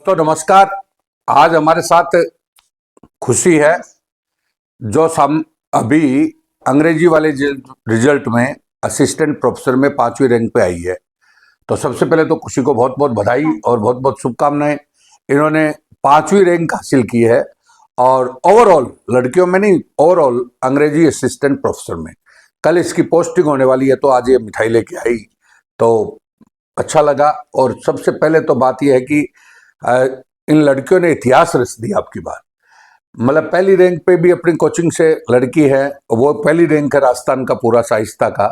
तो नमस्कार। आज हमारे साथ खुशी है जो हम अभी अंग्रेजी वाले रिजल्ट में असिस्टेंट प्रोफेसर में 5वीं रैंक पे आई है। तो सबसे पहले तो खुशी को बहुत बहुत बधाई और बहुत बहुत शुभकामनाएं। इन्होंने 5वीं रैंक हासिल की है और ओवरऑल, लड़कियों में नहीं, ओवरऑल अंग्रेजी असिस्टेंट प्रोफेसर में। कल इसकी पोस्टिंग होने वाली है, तो आज ये मिठाई लेके आई तो अच्छा लगा। और सबसे पहले तो बात यह है कि इन लड़कियों ने इतिहास रच दिया आपकी बात। मतलब पहली रैंक पे भी अपनी कोचिंग से लड़की है, वो पहली रैंक है राजस्थान का पूरा साहिस्ता का।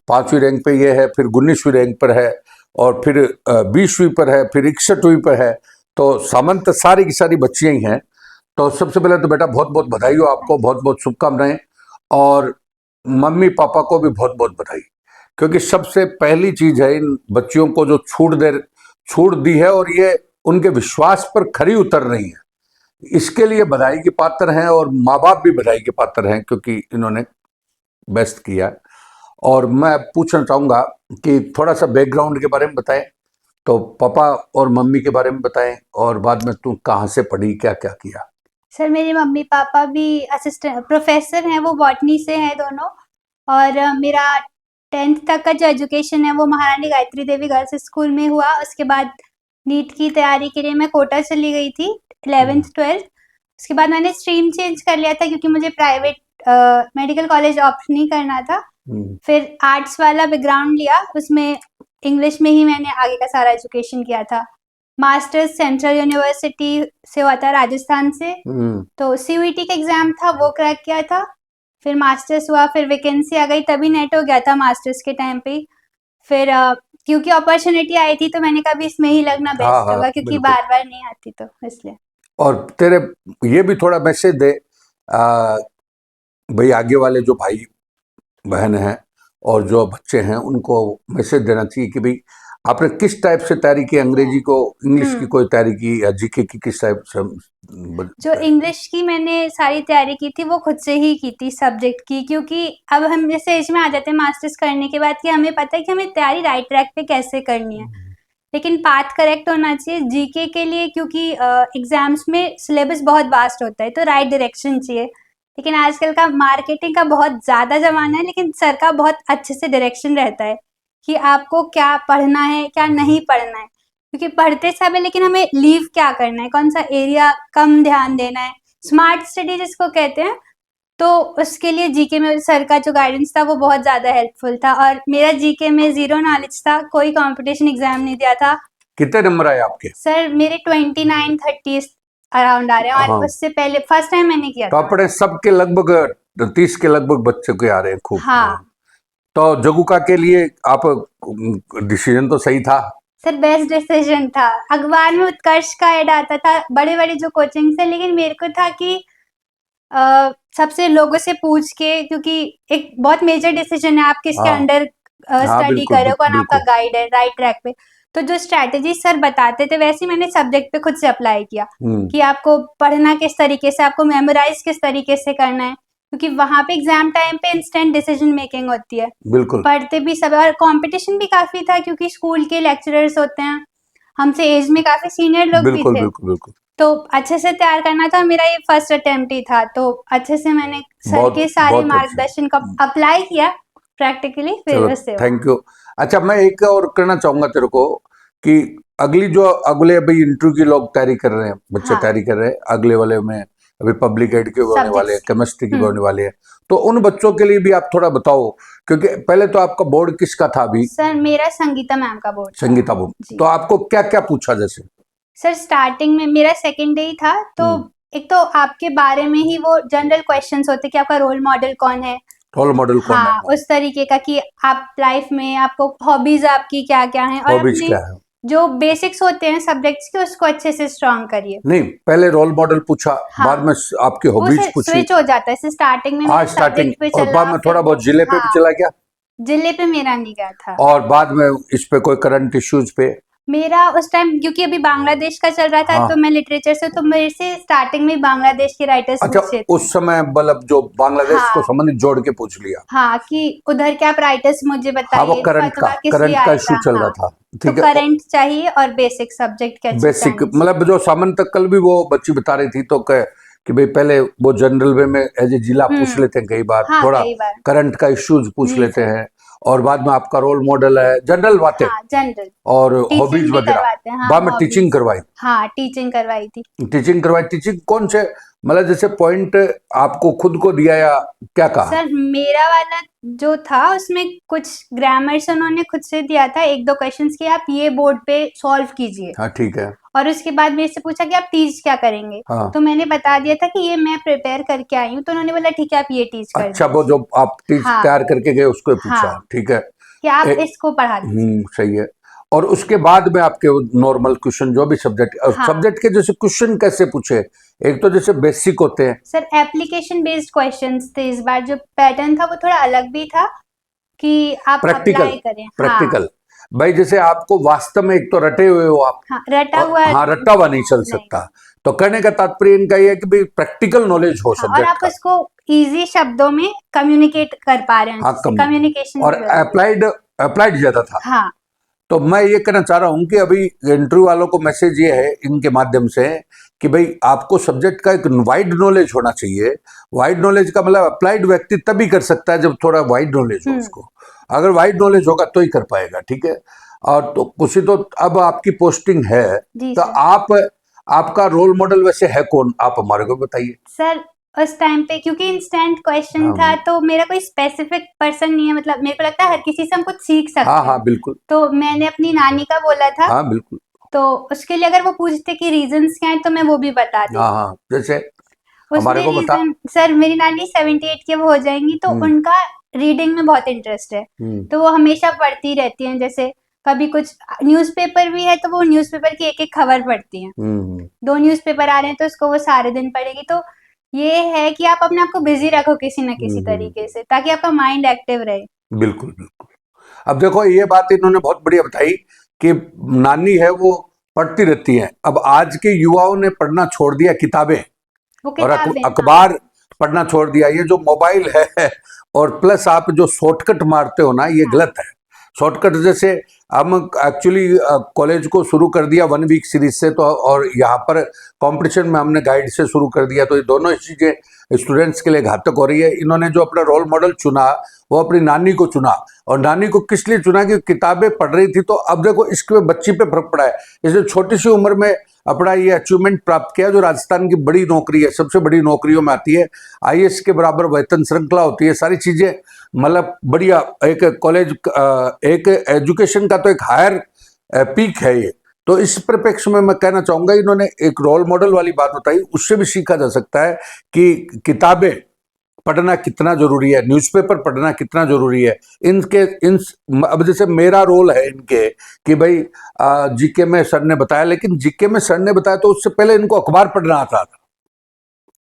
5वीं रैंक पे ये है, फिर 19वीं रैंक पर है, और फिर 20वीं पर है, फिर 61वीं पर है। तो सामंत सारी की सारी बच्चियां ही हैं। तो सबसे पहले तो बेटा बहुत बहुत बधाई हो आपको, बहुत बहुत शुभकामनाएं। और मम्मी पापा को भी बहुत बहुत बधाई, क्योंकि सबसे पहली चीज है इन बच्चियों को जो छूट दी है, और ये उनके विश्वास पर खरी उतर रही है। इसके लिए बधाई के पात्र हैं, और माँ बाप भी बधाई के पात्र हैं, क्योंकि इन्होंने बेस्ट किया। और मैं पूछना चाहूंगा कि थोड़ा सा बैकग्राउंड के बारे में बताएं। तो पापा और मम्मी के बारे में बताएं, और बाद में तू कहाँ से पढ़ी, क्या क्या किया। सर मेरे मम्मी पापा भी असिस्टेंट प्रोफेसर हैं, वो बॉटनी से हैं दोनों। और मेरा 10th तक का जो एजुकेशन है वो महारानी गायत्री देवी गर्ल्स स्कूल में हुआ। उसके बाद नीट की तैयारी के लिए मैं कोटा चली गई थी 11th 12th। उसके बाद मैंने स्ट्रीम चेंज कर लिया था क्योंकि मुझे प्राइवेट मेडिकल कॉलेज ऑप्ट नहीं करना था। फिर आर्ट्स वाला बैकग्राउंड लिया, उसमें इंग्लिश में ही मैंने आगे का सारा एजुकेशन किया था। मास्टर्स सेंट्रल यूनिवर्सिटी से हुआ था राजस्थान से। तो सीयूईटी का एग्जाम था, वो क्रैक किया था। फिर मास्टर्स हुआ, फिर वैकेंसी आ गई, तभी नेट हो गया था मास्टर्स के टाइम पे। फिर क्योंकि अपॉर्चुनिटी आई थी तो मैंने कहा भी इसमें ही लगना बेस्ट होगा, क्योंकि बार बार नहीं आती, तो इसलिए। और तेरे ये भी थोड़ा मैसेज दे भाई, आगे वाले जो भाई बहन हैं और जो बच्चे हैं, उनको मैसेज देना चाहिए कि भाई आपने किस टाइप से तैयारी की, अंग्रेजी को, इंग्लिश की कोई तैयारी की, या जीके की किस टाइप से। जो इंग्लिश की मैंने सारी तैयारी की थी वो खुद से ही की थी सब्जेक्ट की, क्योंकि अब हम जैसे एज में आ जाते हैं मास्टर्स करने के बाद कि हमें पता है कि हमें तैयारी राइट ट्रैक पे कैसे करनी है। लेकिन पाथ करेक्ट होना चाहिए जीके के लिए, क्योंकि एग्जाम्स में सिलेबस बहुत वास्ट होता है, तो राइट डायरेक्शन चाहिए। लेकिन आजकल का मार्केटिंग का बहुत ज़्यादा ज़माना है, लेकिन सर का बहुत अच्छे से डायरेक्शन रहता है कि आपको क्या पढ़ना है, क्या नहीं पढ़ना है। क्योंकि पढ़ते समय लेकिन हमें लीव क्या करना है, कौन सा एरिया कम ध्यान देना है, स्मार्ट स्टडी जिसको कहते हैं। तो उसके लिए जीके में सर का जो गाइडेंस था वो बहुत ज़्यादा हेल्पफुल था। और मेरा जीके में 0 नॉलेज था, कोई कंपटीशन एग्जाम नहीं दिया था। कितने नंबर आए आपके? सर मेरे 29-30 अराउंड आ रहे हैं, और उससे पहले फर्स्ट टाइम मैंने किया तो था। अपने सबके लगभग 30 के लगभग बच्चे के आ रहे हैं खूब। हाँ। तो जगुका के लिए आप डिसीजन तो सही था? सर बेस्ट डिसीजन था। अखबार में उत्कर्ष का ऐड आता था, बड़े बड़े जो कोचिंग से, लेकिन मेरे को था कि सबसे लोगों से पूछ के, क्योंकि एक बहुत मेजर डिसीजन है आप किसके अंडर स्टडी कर रहे हो, कौन आपका गाइड है राइट ट्रैक पे। तो जो स्ट्रैटेजी सर बताते थे वैसे मैंने सब्जेक्ट पे खुद से अप्लाई किया कि आपको पढ़ना किस तरीके से, आपको मेमोराइज किस तरीके से करना है, क्योंकि वहां पे एग्जाम टाइम पे इंस्टेंट डिसीजन मेकिंग होती है। बिल्कुल। पढ़ते भी सब, और कंपटीशन भी काफी था क्योंकि स्कूल के लेक्चरर्स होते हैं, हमसे एज में काफी सीनियर लोग भी थे। बिल्कुल बिल्कुल। तो अच्छे से तैयार करना था, मेरा ये फर्स्ट अटेम्प्ट ही था, तो अच्छे से मैंने सर के सारे मार्गदर्शन का अप्लाई किया प्रैक्टिकली, फिर उससे। Thank you. अच्छा, मैं एक और करना चाहूंगा तेरे को कि अगले अभी इंटरव्यू की लोग तैयारी कर रहे हैं, बच्चे तैयारी कर रहे हैं, अगले वाले में अभी पब्लिक एड के होने वाले हैं, केमिस्ट्री के होने वाले हैं। तो उन बच्चों के लिए भी आप थोड़ा बताओ, क्योंकि पहले तो आपका बोर्ड किसका था अभी? सर मेरा संगीता मैम का बोर्ड। संगीता बोर्ड। तो आपको क्या क्या पूछा? जैसे सर स्टार्टिंग में मेरा सेकेंड डे ही था, तो एक तो आपके बारे में ही वो जनरल क्वेश्चंस होते कि आपका रोल मॉडल कौन है। रोल मॉडल कौन है? उस तरीके का कि आप लाइफ में आपको हॉबीज आपकी क्या क्या हैं, और हॉबीज क्या है, जो बेसिक्स होते हैं सब्जेक्ट्स के उसको अच्छे से स्ट्रॉन्ग करिए। नहीं, पहले रोल मॉडल पूछा, बाद में आपकी हॉबीज पूछी। स्विच हो जाता है, स्टार्टिंग में मेरा सब्जेक्ट पे चला, और बाद में थोड़ा बहुत जिले पे भी चला गया। जिले पे मेरा नहीं गया था। और बाद में इस पे कोई करंट इश्यूज पे? मेरा उस टाइम क्योंकि अभी बांग्लादेश का चल रहा था हाँ। तो मैं लिटरेचर से, तो मेरे से स्टार्टिंग में बांग्लादेश के राइटर्स अच्छा, पूछे थे। उस समय मतलब जो बांग्लादेश को हाँ संबंधित जोड़ के पूछ लिया। हाँ, कि उधर के आप राइटर्स मुझे हाँ, वो बताइए, फतवा किस लिए करंट का आया इशू था। चल रहा हाँ, था। तो ठीक है। करंट चाहिए और बेसिक सब्जेक्ट के अच्छे से बेसिक आने चाहिए। मतलब जो सामान्य तक कल भी वो बच्ची बता रही थी तो कि भाई पहले वो जनरल वे में एज ए जिला पूछ लेते हैं कई बार, हाँ, थोड़ा कई बार। करंट का इश्यूज पूछ जी लेते सर। हैं, और बाद में आपका रोल मॉडल है, जनरल बातें हाँ, जनरल और टीचिंग हॉबीज भी वगैरह। करवाते हैं। हाँ, बाद में टीचिंग हॉबीज। करवाई। हाँ, टीचिंग करवाई थी। टीचिंग कौन से, मतलब जैसे पॉइंट आपको खुद को दिया या क्या कहा? सर मेरा वाला जो था उसमें कुछ ग्रामर से उन्होंने खुद से दिया था, 1-2 क्वेश्चंस कि आप ये बोर्ड पे सॉल्व कीजिए, हाँ ठीक है। और उसके बाद मेरे से पूछा कि आप टीच क्या करेंगे। हाँ। तो मैंने बता दिया था कि ये मैं प्रिपेयर करके आई हूँ, तो उन्होंने बोला ठीक है आप ये टीच कर अच्छा, वो दीजिए। जो आप टीच हाँ तैयार करके गए उसको पूछा। हाँ, ठीक है। कि आप ए- इसको पढ़ा दीजिए। सही है। और उसके बाद में आपके नॉर्मल क्वेश्चन जो भी सब्जेक्ट हाँ सब्जेक्ट के जैसे क्वेश्चन कैसे पूछे? एक तो जैसे बेसिक होते हैं। सर, एप्लीकेशन बेस्ड क्वेश्चंस थे इस बार। जो पैटर्न था वो थोड़ा अलग भी था कि आप प्रैक्टिकल अप्लाई करें। हाँ प्रैक्टिकल भाई, जैसे आपको वास्तव में एक तो रटे हुए हो आप, हाँ, रटा और हुआ हाँ रट्टा हुआ नहीं चल नहीं। सकता। तो कहने का तात्पर्य इनका ये है कि भाई प्रैक्टिकल नॉलेज हो हाँ, और सब्जेक्ट आप का। उसको इजी शब्दों में कम्युनिकेट कर पा रहे हैं, हाँ, जिससे कम्युनिकेशन और भी जरूरी है। अप्लाइड ज्यादा था। हाँ तो मैं ये कहना चाह रहा हूं कि अभी इंटरव्यू वालों को मैसेज ये है इनके माध्यम से कि भाई आपको सब्जेक्ट का एक वाइड नॉलेज होना चाहिए। वाइड नॉलेज का मतलब अप्लाइड व्यक्ति तभी कर सकता है जब थोड़ा वाइड नॉलेज हो उसको। अगर वाइड नॉलेज होगा तो ही कर पाएगा। ठीक है। और तो कुछ तो अब आपकी पोस्टिंग है, जी तो सर। आपका रोल मॉडल वैसे है कौन, आप हमारे को बताइए। सर उस टाइम पे क्योंकि इंस्टेंट क्वेश्चन था, तो मेरा कोई स्पेसिफिक पर्सन नहीं है। मतलब मेरे को लगता है हर किसी से हम कुछ सीख सकते हाँ हैं। हाँ बिल्कुल। तो मैंने अपनी नानी का बोला था, हाँ बिल्कुल। तो उसके लिए अगर वो पूछते कि रीजंस क्या है तो मैं वो भी बता देती। हाँ हाँ, जैसे हमारे उसमें को बता। रीजन, सर मेरी नानी 78 के वो हो जाएंगी, तो उनका रीडिंग में बहुत इंटरेस्ट है। तो वो हमेशा पढ़ती रहती हैं। जैसे कभी कुछ न्यूज़पेपर भी है तो वो न्यूज़पेपर की एक-एक खबर पढ़ती हैं। 2 न्यूज़पेपर आ रहे हैं तो उसको वो सारे दिन पढ़ेगी। तो ये है कि आप अपने आप को बिज़ी रखो किसी न किसी तरीके से, ताकि आपका माइंड एक्टिव रहे। बिल्कुल बिल्कुल। अब देखो ये बात इन्होंने बहुत बढ़िया बताई कि नानी है वो पढ़ती रहती है। अब आज के युवाओं ने पढ़ना छोड़ दिया किताबें, वो और किताबें, हाँ। अखबार पढ़ना छोड़ दिया। ये जो मोबाइल है और प्लस आप जो शॉर्टकट मारते हो ना, ये हाँ। गलत है। शॉर्टकट जैसे हम एक्चुअली कॉलेज को शुरू कर दिया 1 वीक सीरीज से, तो और यहाँ पर कंपटीशन में हमने गाइड से शुरू कर दिया, तो ये दोनों ही चीजें स्टूडेंट्स के लिए घातक हो रही है। इन्होंने जो अपना रोल मॉडल चुना वो अपनी नानी को चुना, और नानी को किस लिए चुना कि किताबें पढ़ रही थी। तो अब देखो इसके बच्ची पे फर्क पड़ा है। जैसे छोटी सी उम्र में अपना ये अचीवमेंट प्राप्त किया, जो राजस्थान की बड़ी नौकरी है, सबसे बड़ी नौकरियों में आती है, आईएएस के बराबर वेतन श्रृंखला होती है, सारी चीजें मतलब बढ़िया। एक कॉलेज एक एजुकेशन का तो एक हायर पीक है ये। तो इस परिप्रेक्ष्य में मैं कहना चाहूंगा, इन्होंने एक रोल मॉडल वाली बात बताई, उससे भी सीखा जा सकता है कि किताबें पढ़ना कितना जरूरी है, न्यूज़पेपर पढ़ना कितना जरूरी है। अब जैसे मेरा रोल है इनके कि भाई जीके में सर ने बताया, लेकिन जीके में सर ने बताया तो उससे पहले इनको अखबार पढ़ना आता था,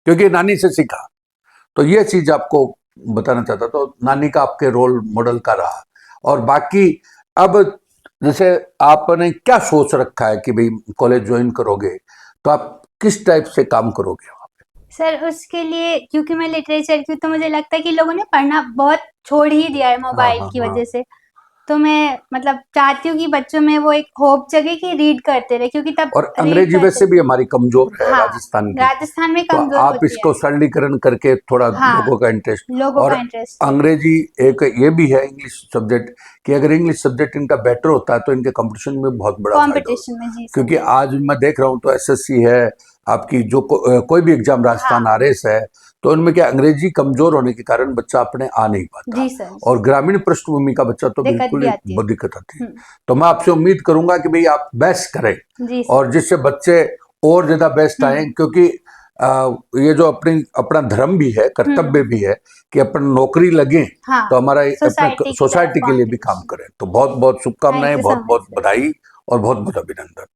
क्योंकि नानी से सीखा। तो ये चीज आपको बताना चाहता। तो नानी का आपके रोल मॉडल का रहा। और बाकी अब जैसे आपने क्या सोच रखा है कि भाई कॉलेज ज्वाइन करोगे तो आप किस टाइप से काम करोगे? सर उसके लिए क्योंकि मैं लिटरेचर की हूँ, तो मुझे लगता है कि लोगों ने पढ़ना बहुत छोड़ ही दिया है हाँ मोबाइल हाँ की हाँ। वजह से। तो मैं मतलब चाहती हूँ कि बच्चों में वो एक होप जगे कि रीड करते रहे, क्योंकि तब और रीड अंग्रेजी करते, वैसे भी हमारी कमजोर है हाँ, राजस्थान की, राजस्थान में तो कमजोर आप होती है। इसको सरलीकरण करके थोड़ा हाँ, लोगों का इंटरेस्ट। लोगों और का इंटरेस्ट है। अंग्रेजी एक ये भी है इंग्लिश सब्जेक्ट, कि अगर इंग्लिश सब्जेक्ट इनका बेटर होता है तो इनके कंपटीशन में बहुत बड़ा फायदा होता कंपटीशन है। में, जी सर। क्योंकि आज मैं देख रहा हूँ तो एसएससी है आपकी, जो कोई भी एग्जाम, राजस्थान हाँ, आरएस है, तो उनमें क्या अंग्रेजी कमजोर होने के कारण बच्चा अपने आ नहीं पाता, जी सर, और ग्रामीण पृष्ठभूमि का बच्चा तो दिक्कत बिल्कुल भी ही आती है। बहुत दिक्कत आती है। तो मैं आपसे उम्मीद करूंगा कि भाई आप बेस्ट करें, जी सर। और जिससे बच्चे और ज्यादा बेस्ट आए। क्योंकि ये जो अपना धर्म भी है, कर्तव्य भी है कि अपन नौकरी लगे, हाँ, तो हमारा अपने सोसाइटी की तरफ सोसाइटी के लिए भी काम contribution। करें। तो बहुत बहुत शुभकामनाएं, थैंक यू बहुत सो मच बहुत सर। बधाई और बहुत बहुत अभिनंदन।